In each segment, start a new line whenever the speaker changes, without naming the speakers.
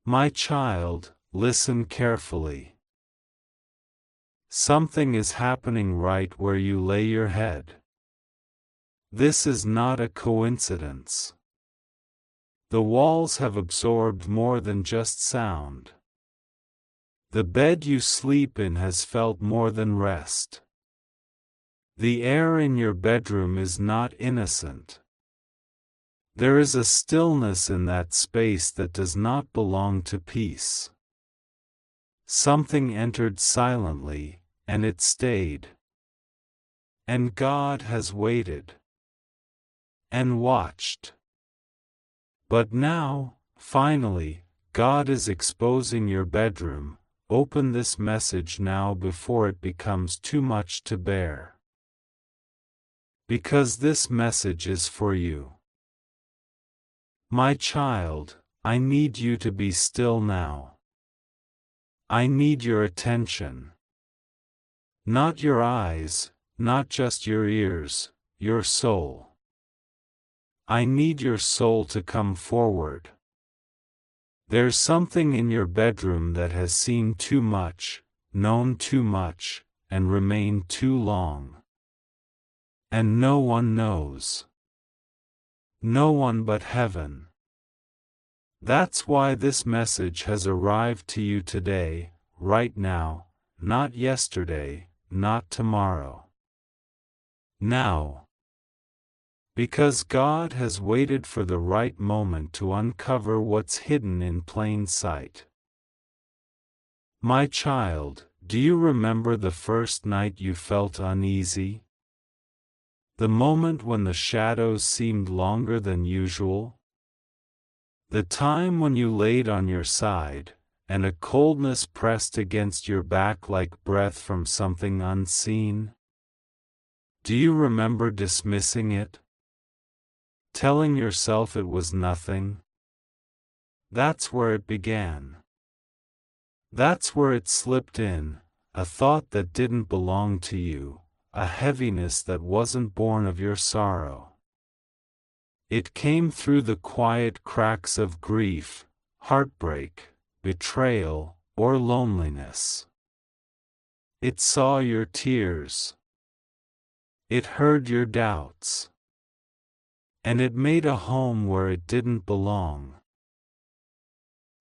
My child, listen carefully. Something is happening right where you lay your head. This is not a coincidence. The walls have absorbed more than just sound. The bed you sleep in has felt more than rest. The air in your bedroom is not innocent. There is a stillness in that space that does not belong to peace. Something entered silently, and it stayed. And God has waited. And watched. But now, finally, God is exposing your bedroom. Open this message now before it becomes too much to bear. Because this message is for you. My child, I need you to be still now. I need your attention. Not your eyes, not just your ears, your soul. I need your soul to come forward. There's something in your bedroom that has seen too much, known too much, and remained too long. And no one knows. No one but heaven. That's why this message has arrived to you today, right now, not yesterday, not tomorrow. Now. Because God has waited for the right moment to uncover what's hidden in plain sight. My child, do you remember the first night you felt uneasy? The moment when the shadows seemed longer than usual? The time when you laid on your side, and a coldness pressed against your back like breath from something unseen? Do you remember dismissing it? Telling yourself it was nothing? That's where it began. That's where it slipped in, a thought that didn't belong to you, a heaviness that wasn't born of your sorrow. It came through the quiet cracks of grief, heartbreak, betrayal, or loneliness. It saw your tears. It heard your doubts. And it made a home where it didn't belong.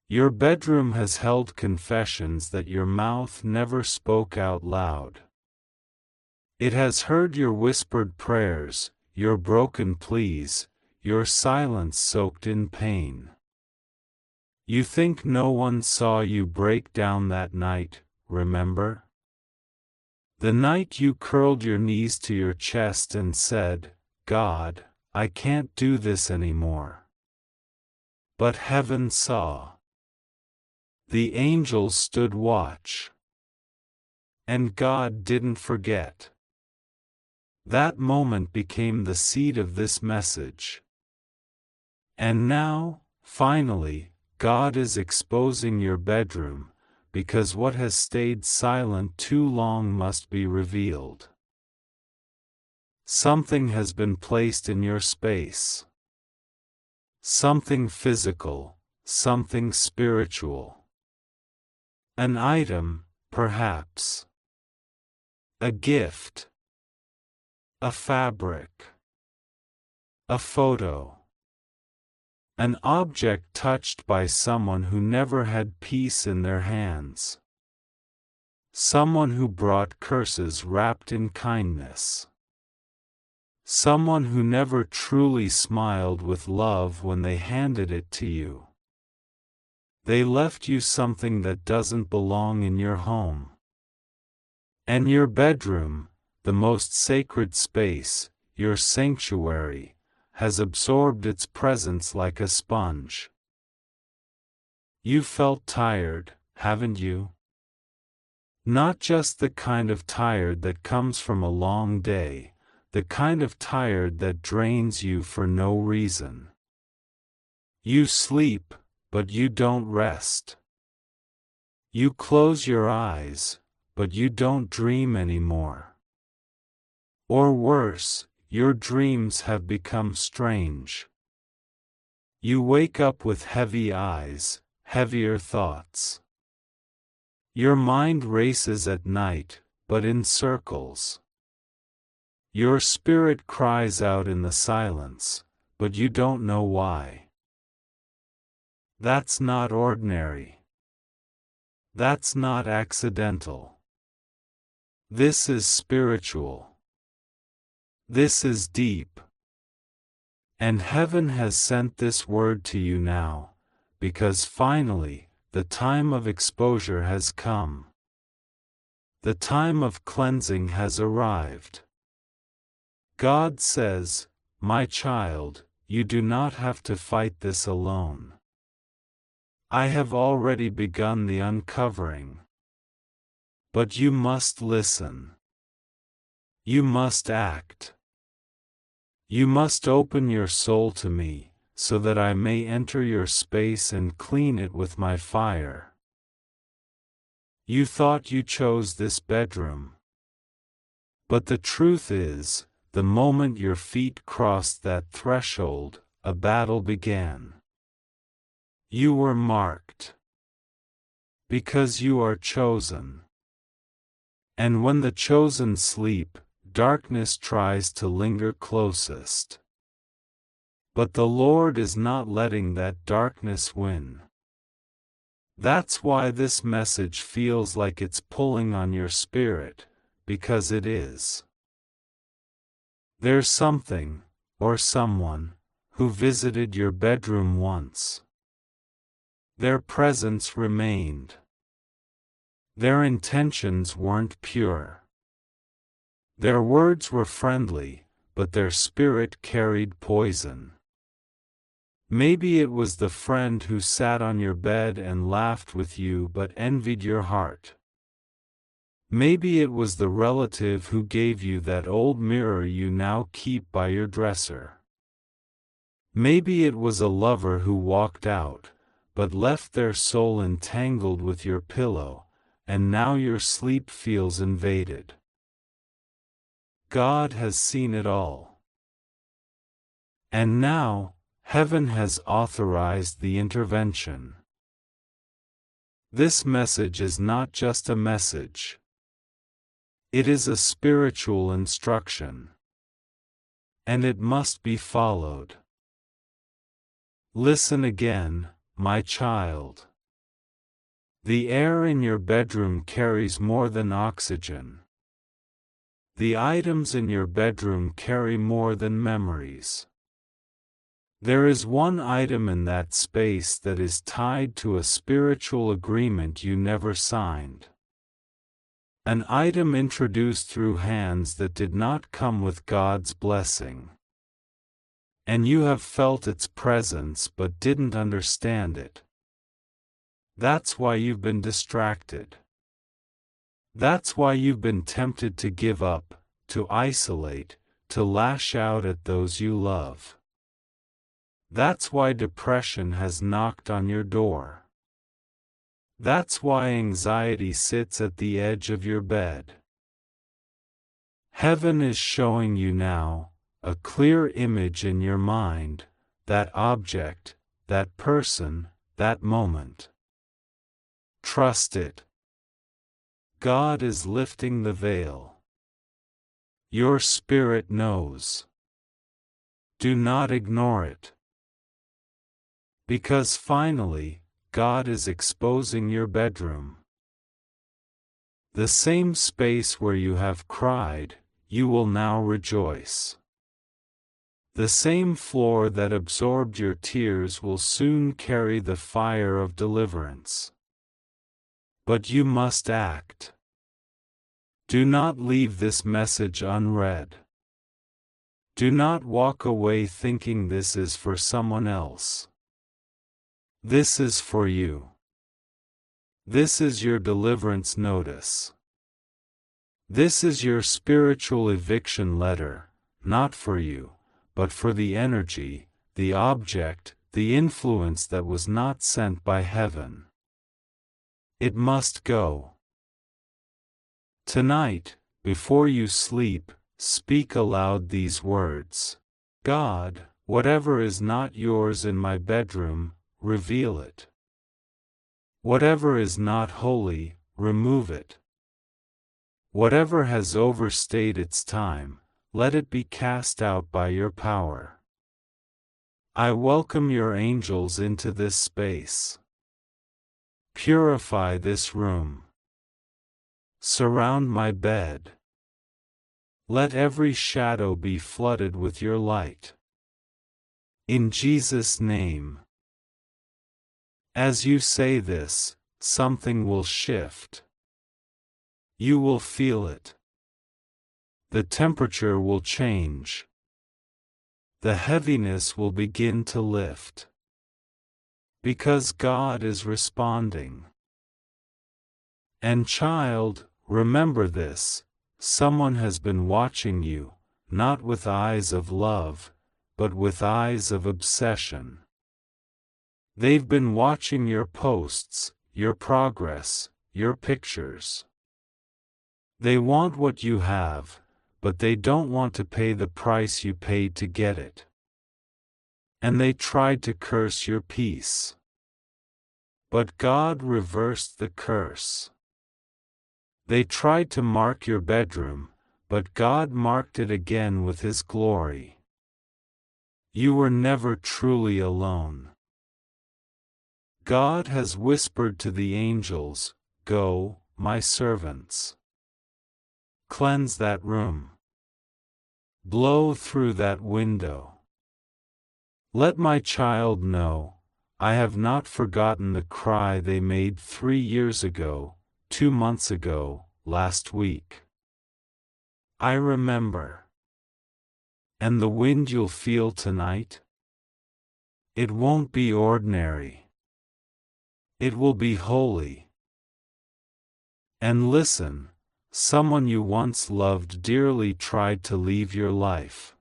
Your bedroom has held confessions that your mouth never spoke out loud. It has heard your whispered prayers, your broken pleas, your silence soaked in pain. You think no one saw you break down that night, remember? The night you curled your knees to your chest and said, God, I can't do this anymore. But heaven saw. The angels stood watch. And God didn't forget. That moment became the seed of this message. And now, finally, God is exposing your bedroom, because what has stayed silent too long must be revealed. Something has been placed in your space. Something physical, something spiritual. An item, perhaps. A gift. A fabric. A photo. An object touched by someone who never had peace in their hands. Someone who brought curses wrapped in kindness. Someone who never truly smiled with love when they handed it to you. They left you something that doesn't belong in your home. And your bedroom, the most sacred space, your sanctuary, has absorbed its presence like a sponge. You felt tired, haven't you? Not just the kind of tired that comes from a long day, the kind of tired that drains you for no reason. You sleep, but you don't rest. You close your eyes, but you don't dream anymore. Or worse, your dreams have become strange. You wake up with heavy eyes, heavier thoughts. Your mind races at night, but in circles. Your spirit cries out in the silence, but you don't know why. That's not ordinary. That's not accidental. This is spiritual. This is deep. And heaven has sent this word to you now, because finally, the time of exposure has come. The time of cleansing has arrived. God says, "My child, you do not have to fight this alone. I have already begun the uncovering. But you must listen. You must act. You must open your soul to me, so that I may enter your space and clean it with my fire." You thought you chose this bedroom. But the truth is, the moment your feet crossed that threshold, a battle began. You were marked. Because you are chosen. And when the chosen sleep, darkness tries to linger closest. But the Lord is not letting that darkness win. That's why this message feels like it's pulling on your spirit, because it is. There's something, or someone, who visited your bedroom once. Their presence remained. Their intentions weren't pure. Their words were friendly, but their spirit carried poison. Maybe it was the friend who sat on your bed and laughed with you but envied your heart. Maybe it was the relative who gave you that old mirror you now keep by your dresser. Maybe it was a lover who walked out, but left their soul entangled with your pillow, and now your sleep feels invaded. God has seen it all. And now, heaven has authorized the intervention. This message is not just a message. It is a spiritual instruction. And it must be followed. Listen again, my child. The air in your bedroom carries more than oxygen. The items in your bedroom carry more than memories. There is one item in that space that is tied to a spiritual agreement you never signed. An item introduced through hands that did not come with God's blessing. And you have felt its presence but didn't understand it. That's why you've been distracted. That's why you've been tempted to give up, to isolate, to lash out at those you love. That's why depression has knocked on your door. That's why anxiety sits at the edge of your bed. Heaven is showing you now, a clear image in your mind, that object, that person, that moment. Trust it. God is lifting the veil. Your spirit knows. Do not ignore it. Because finally, God is exposing your bedroom. The same space where you have cried, you will now rejoice. The same floor that absorbed your tears will soon carry the fire of deliverance. But you must act. Do not leave this message unread. Do not walk away thinking this is for someone else. This is for you. This is your deliverance notice. This is your spiritual eviction letter, not for you, but for the energy, the object, the influence that was not sent by heaven. It must go. Tonight, before you sleep, speak aloud these words. God, whatever is not yours in my bedroom, reveal it. Whatever is not holy, remove it. Whatever has overstayed its time, let it be cast out by your power. I welcome your angels into this space. Purify this room. Surround my bed. Let every shadow be flooded with your light. In Jesus' name. As you say this, something will shift. You will feel it. The temperature will change. The heaviness will begin to lift. Because God is responding. And child, remember this, someone has been watching you, not with eyes of love, but with eyes of obsession. They've been watching your posts, your progress, your pictures. They want what you have, but they don't want to pay the price you paid to get it. And they tried to curse your peace. But God reversed the curse. They tried to mark your bedroom, but God marked it again with His glory. You were never truly alone. God has whispered to the angels, "Go, my servants. Cleanse that room. Blow through that window. Let my child know, I have not forgotten the cry they made 3 years ago, 2 months ago, last week. I remember. And the wind you'll feel tonight? It won't be ordinary. It will be holy. And listen, someone you once loved dearly tried to leave your life.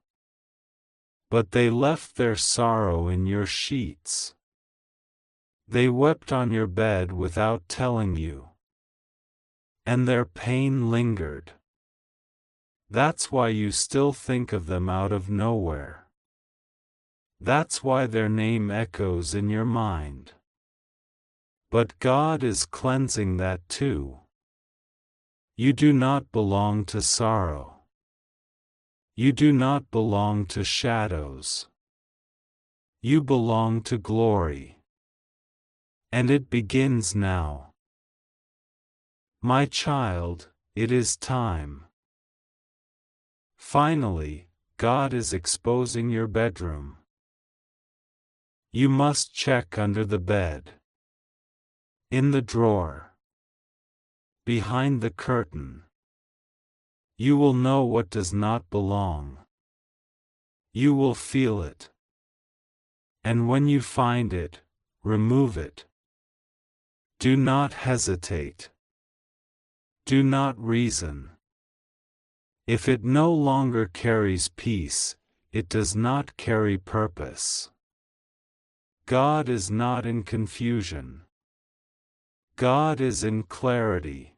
But they left their sorrow in your sheets. They wept on your bed without telling you. And their pain lingered. That's why you still think of them out of nowhere. That's why their name echoes in your mind. But God is cleansing that too. You do not belong to sorrow. You do not belong to shadows. You belong to glory. And it begins now. My child, it is time. Finally, God is exposing your bedroom. You must check under the bed. In the drawer. Behind the curtain. You will know what does not belong. You will feel it. And when you find it, remove it. Do not hesitate. Do not reason. If it no longer carries peace, it does not carry purpose. God is not in confusion. God is in clarity.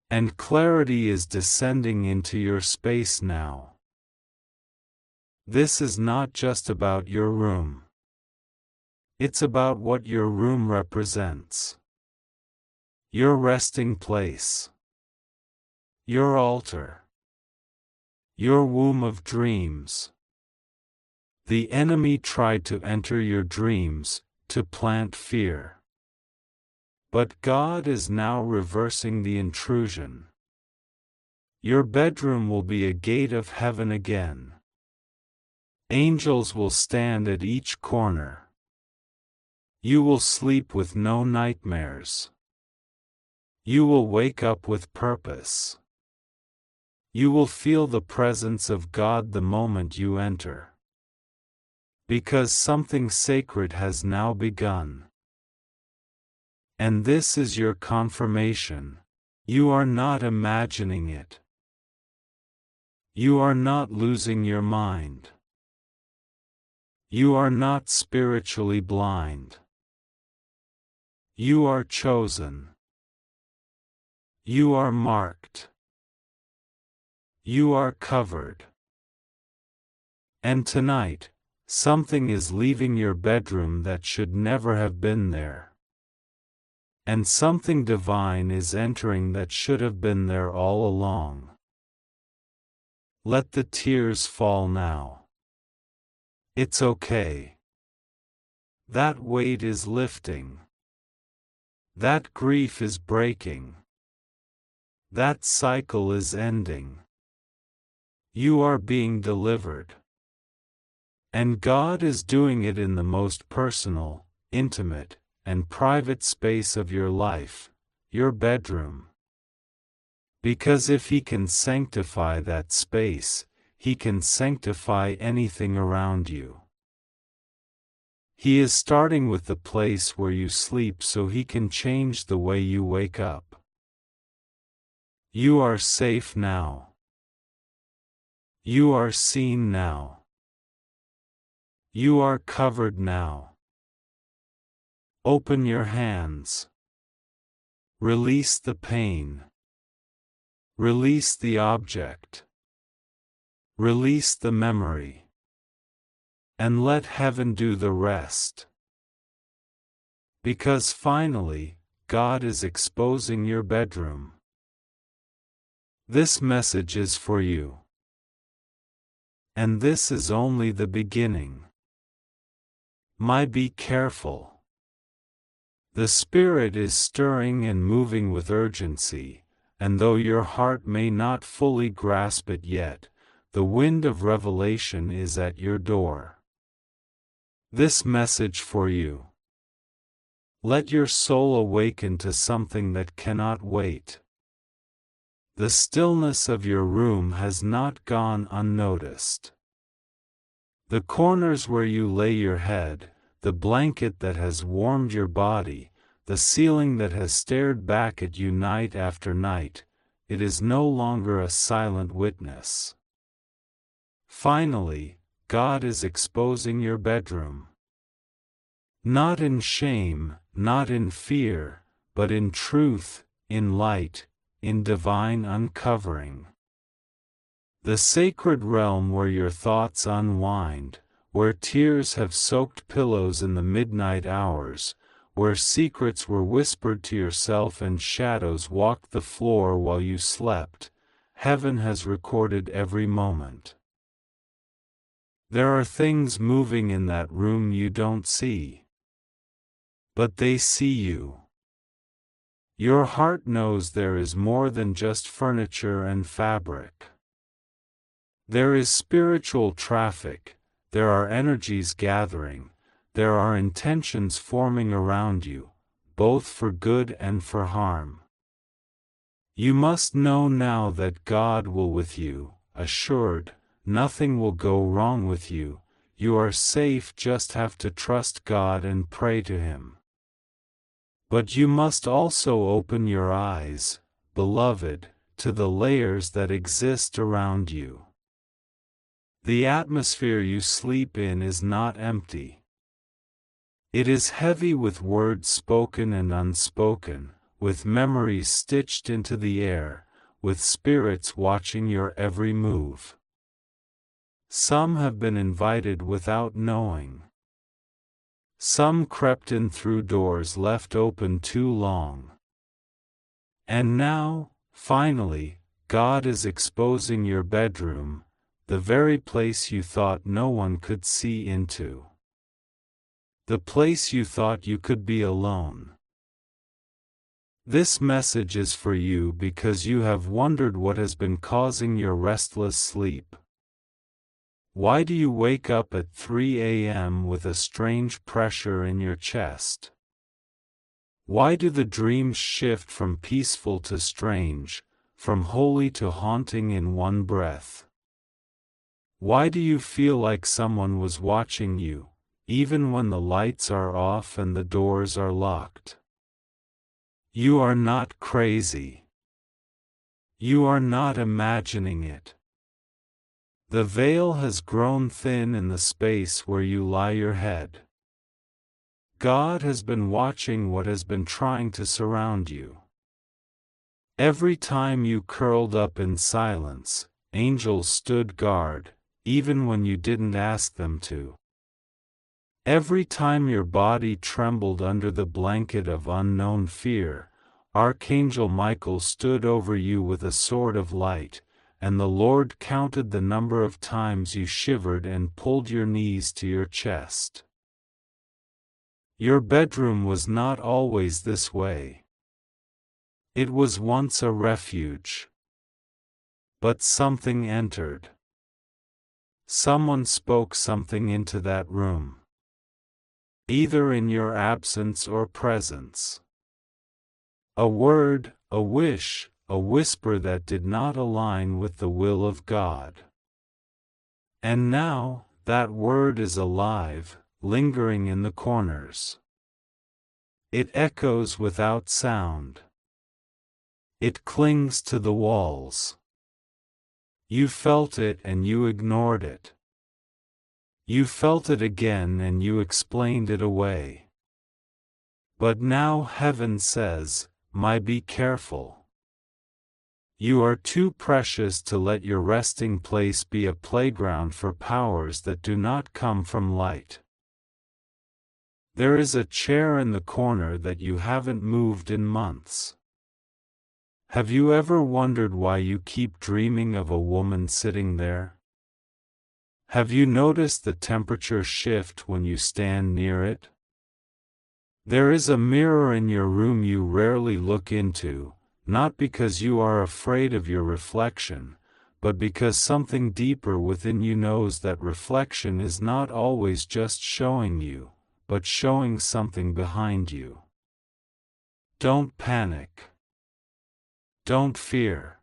And clarity is descending into your space now. This is not just about your room. It's about what your room represents. Your resting place. Your altar. Your womb of dreams. The enemy tried to enter your dreams, to plant fear. But God is now reversing the intrusion. Your bedroom will be a gate of heaven again. Angels will stand at each corner. You will sleep with no nightmares. You will wake up with purpose. You will feel the presence of God the moment you enter. Because something sacred has now begun. And this is your confirmation. You are not imagining it. You are not losing your mind. You are not spiritually blind. You are chosen. You are marked. You are covered. And tonight, something is leaving your bedroom that should never have been there. And something divine is entering that should have been there all along. Let the tears fall now. It's okay. That weight is lifting. That grief is breaking. That cycle is ending. You are being delivered. And God is doing it in the most personal, intimate, and private space of your life, your bedroom. Because if He can sanctify that space, He can sanctify anything around you. He is starting with the place where you sleep so He can change the way you wake up. You are safe now. You are seen now. You are covered now. Open your hands. Release the pain. Release the object. Release the memory. And let heaven do the rest. Because finally, God is exposing your bedroom. This message is for you. And this is only the beginning. Be careful. The Spirit is stirring and moving with urgency, and though your heart may not fully grasp it yet, the wind of revelation is at your door. This message for you. Let your soul awaken to something that cannot wait. The stillness of your room has not gone unnoticed. The corners where you lay your head, the blanket that has warmed your body, the ceiling that has stared back at you night after night, it is no longer a silent witness. Finally, God is exposing your bedroom. Not in shame, not in fear, but in truth, in light, in divine uncovering. The sacred realm where your thoughts unwind, where tears have soaked pillows in the midnight hours, where secrets were whispered to yourself and shadows walked the floor while you slept, heaven has recorded every moment. There are things moving in that room you don't see. But they see you. Your heart knows there is more than just furniture and fabric. There is spiritual traffic, there are energies gathering, there are intentions forming around you, both for good and for harm. You must know now that God will with you, assured, nothing will go wrong with you, you are safe, just have to trust God and pray to Him. But you must also open your eyes, beloved, to the layers that exist around you. The atmosphere you sleep in is not empty. It is heavy with words spoken and unspoken, with memories stitched into the air, with spirits watching your every move. Some have been invited without knowing. Some crept in through doors left open too long. And now, finally, God is exposing your bedroom, the very place you thought no one could see into. The place you thought you could be alone. This message is for you because you have wondered what has been causing your restless sleep. Why do you wake up at 3 a.m. with a strange pressure in your chest? Why do the dreams shift from peaceful to strange, from holy to haunting in one breath? Why do you feel like someone was watching you, even when the lights are off and the doors are locked? You are not crazy. You are not imagining it. The veil has grown thin in the space where you lie your head. God has been watching what has been trying to surround you. Every time you curled up in silence, angels stood guard, even when you didn't ask them to. Every time your body trembled under the blanket of unknown fear, Archangel Michael stood over you with a sword of light, and the Lord counted the number of times you shivered and pulled your knees to your chest. Your bedroom was not always this way. It was once a refuge. But something entered. Someone spoke something into that room. Either in your absence or presence. A word, a wish, a whisper that did not align with the will of God. And now, that word is alive, lingering in the corners. It echoes without sound. It clings to the walls. You felt it and you ignored it. You felt it again and you explained it away. But now heaven says, be careful. You are too precious to let your resting place be a playground for powers that do not come from light. There is a chair in the corner that you haven't moved in months. Have you ever wondered why you keep dreaming of a woman sitting there? Have you noticed the temperature shift when you stand near it? There is a mirror in your room you rarely look into, not because you are afraid of your reflection, but because something deeper within you knows that reflection is not always just showing you, but showing something behind you. Don't panic. Don't fear.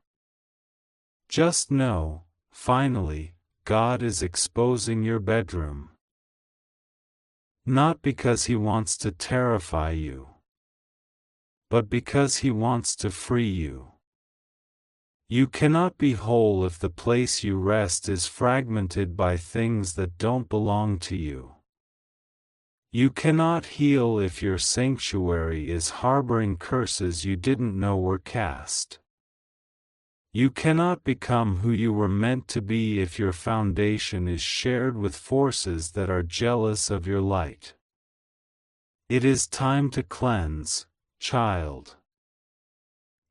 Just know, finally, God is exposing your bedroom. Not because He wants to terrify you, but because He wants to free you. You cannot be whole if the place you rest is fragmented by things that don't belong to you. You cannot heal if your sanctuary is harboring curses you didn't know were cast. You cannot become who you were meant to be if your foundation is shared with forces that are jealous of your light. It is time to cleanse, child.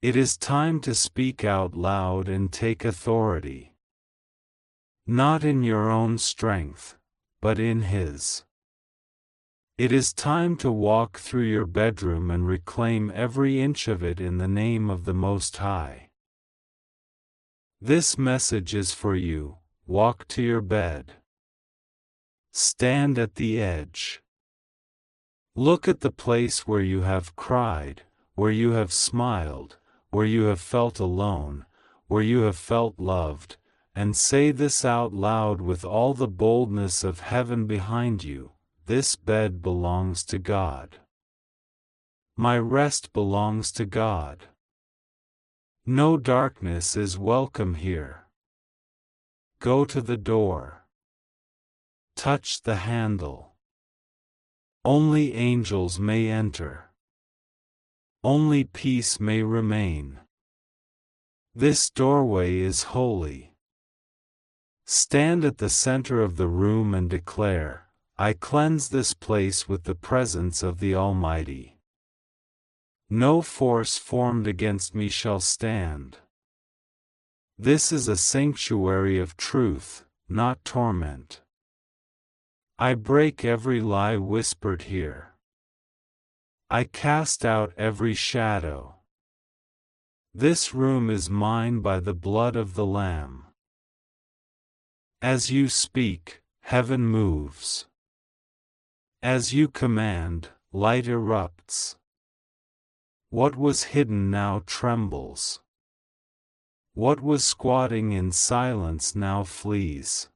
It is time to speak out loud and take authority. Not in your own strength, but in His. It is time to walk through your bedroom and reclaim every inch of it in the name of the Most High. This message is for you. Walk to your bed. Stand at the edge. Look at the place where you have cried, where you have smiled, where you have felt alone, where you have felt loved, and say this out loud with all the boldness of heaven behind you: this bed belongs to God. My rest belongs to God. No darkness is welcome here. Go to the door. Touch the handle. Only angels may enter. Only peace may remain. This doorway is holy. Stand at the center of the room and declare, I cleanse this place with the presence of the Almighty. No force formed against me shall stand. This is a sanctuary of truth, not torment. I break every lie whispered here. I cast out every shadow. This room is mine by the blood of the Lamb. As you speak, heaven moves. As you command, light erupts. What was hidden now trembles. What was squatting in silence now flees.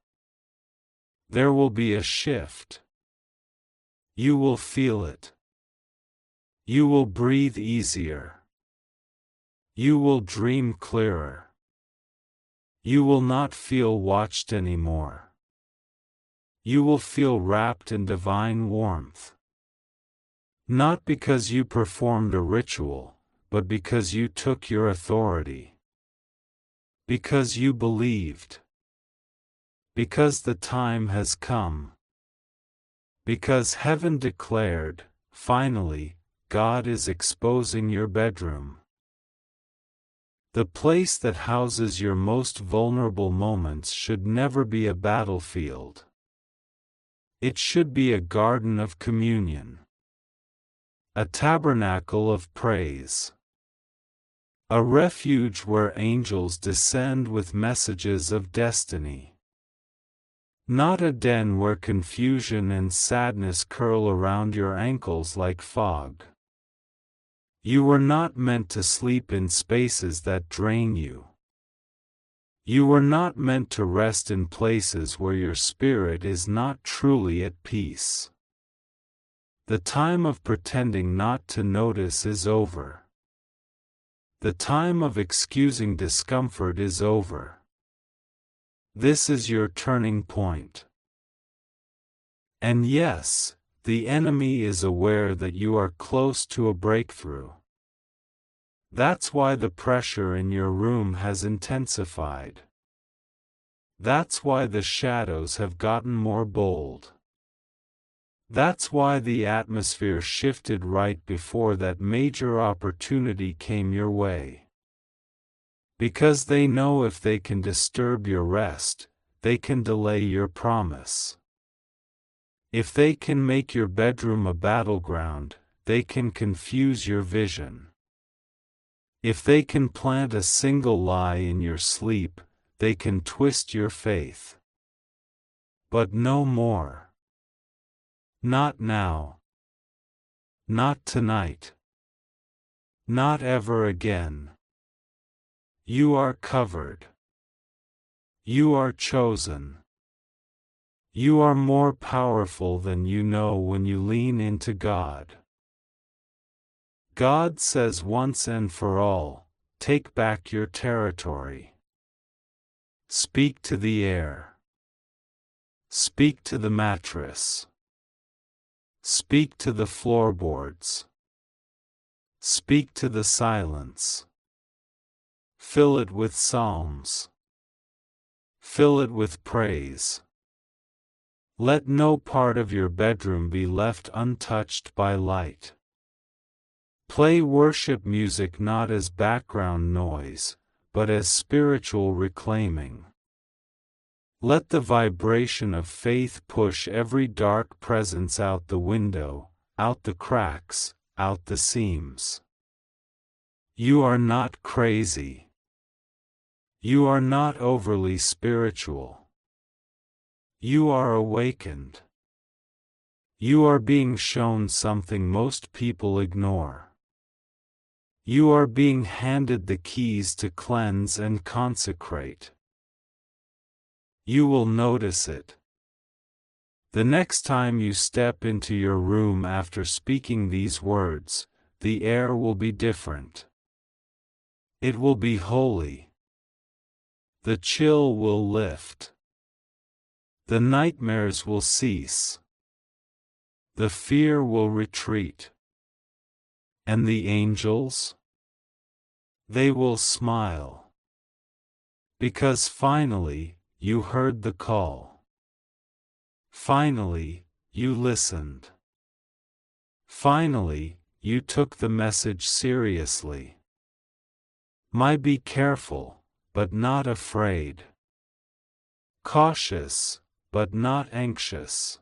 There will be a shift. You will feel it. You will breathe easier. You will dream clearer. You will not feel watched anymore. You will feel wrapped in divine warmth. Not because you performed a ritual, but because you took your authority. Because you believed. Because the time has come. Because heaven declared, finally, God is exposing your bedroom. The place that houses your most vulnerable moments should never be a battlefield. It should be a garden of communion. A tabernacle of praise. A refuge where angels descend with messages of destiny. Not a den where confusion and sadness curl around your ankles like fog. You were not meant to sleep in spaces that drain you. You were not meant to rest in places where your spirit is not truly at peace. The time of pretending not to notice is over. The time of excusing discomfort is over. This is your turning point. And yes, the enemy is aware that you are close to a breakthrough. That's why the pressure in your room has intensified. That's why the shadows have gotten more bold. That's why the atmosphere shifted right before that major opportunity came your way. Because they know if they can disturb your rest, they can delay your promise. If they can make your bedroom a battleground, they can confuse your vision. If they can plant a single lie in your sleep, they can twist your faith. But no more. Not now. Not tonight. Not ever again. You are covered. You are chosen. You are more powerful than you know when you lean into God. God says once and for all, take back your territory. Speak to the air. Speak to the mattress. Speak to the floorboards. Speak to the silence. Fill it with psalms. Fill it with praise. Let no part of your bedroom be left untouched by light. Play worship music not as background noise, but as spiritual reclaiming. Let the vibration of faith push every dark presence out the window, out the cracks, out the seams. You are not crazy. You are not overly spiritual. You are awakened. You are being shown something most people ignore. You are being handed the keys to cleanse and consecrate. You will notice it. The next time you step into your room after speaking these words, the air will be different. It will be holy. The chill will lift. The nightmares will cease. The fear will retreat. And the angels? They will smile. Because finally, you heard the call. Finally, you listened. Finally, you took the message seriously. Be careful, but not afraid. Cautious, but not anxious.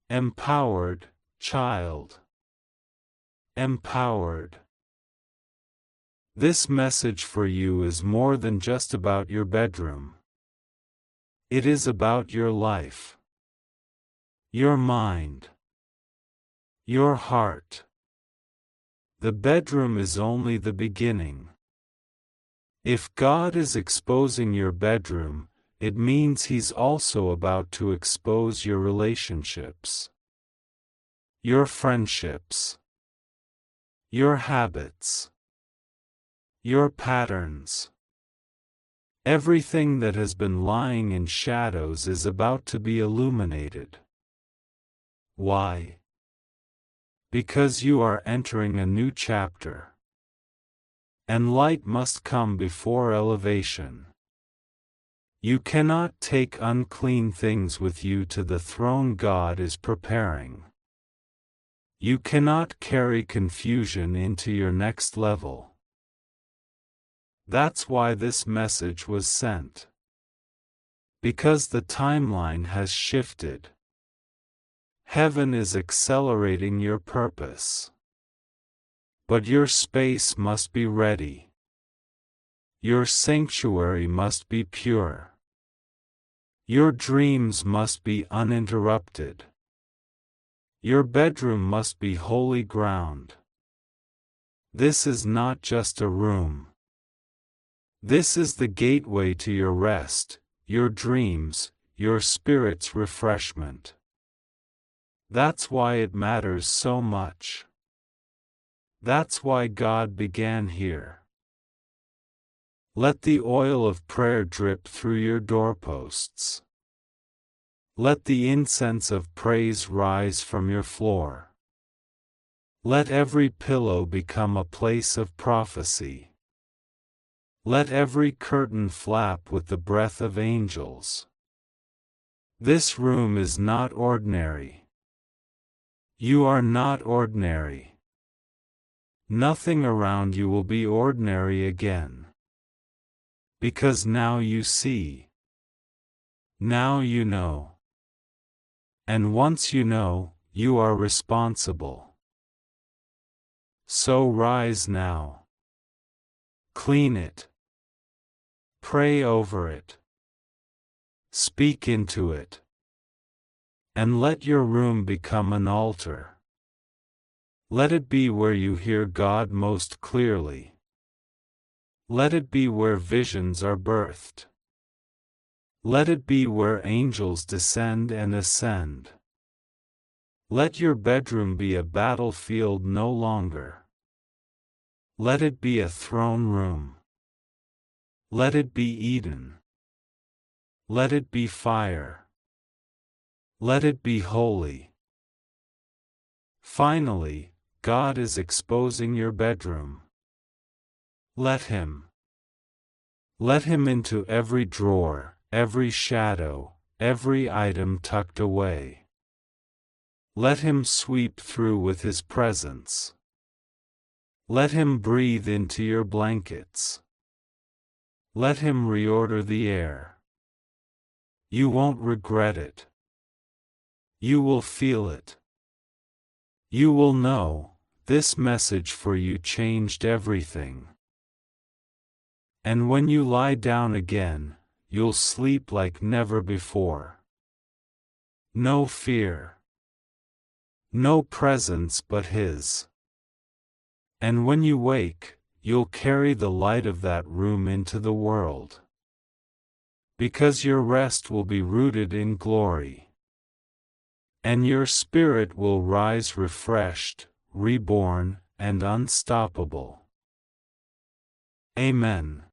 Empowered, child. Empowered. This message for you is more than just about your bedroom. It is about your life. Your mind. Your heart. The bedroom is only the beginning. If God is exposing your bedroom, it means He's also about to expose your relationships, your friendships, your habits, your patterns. Everything that has been lying in shadows is about to be illuminated. Why? Because you are entering a new chapter. And light must come before elevation. You cannot take unclean things with you to the throne God is preparing. You cannot carry confusion into your next level. That's why this message was sent. Because the timeline has shifted. Heaven is accelerating your purpose. But your space must be ready. Your sanctuary must be pure. Your dreams must be uninterrupted. Your bedroom must be holy ground. This is not just a room. This is the gateway to your rest, your dreams, your spirit's refreshment. That's why it matters so much. That's why God began here. Let the oil of prayer drip through your doorposts. Let the incense of praise rise from your floor. Let every pillow become a place of prophecy. Let every curtain flap with the breath of angels. This room is not ordinary. You are not ordinary. Nothing around you will be ordinary again. Because now you see. Now you know. And once you know, you are responsible. So rise now. Clean it. Pray over it. Speak into it. And let your room become an altar. Let it be where you hear God most clearly. Let it be where visions are birthed. Let it be where angels descend and ascend. Let your bedroom be a battlefield no longer. Let it be a throne room. Let it be Eden. Let it be fire. Let it be holy. Finally, God is exposing your bedroom. Let Him. Let Him into every drawer, every shadow, every item tucked away. Let Him sweep through with His presence. Let Him breathe into your blankets. Let Him reorder the air. You won't regret it. You will feel it. You will know, this message for you changed everything. And when you lie down again, you'll sleep like never before. No fear. No presence but His. And when you wake, you'll carry the light of that room into the world. Because your rest will be rooted in glory. And your spirit will rise refreshed, reborn, and unstoppable. Amen.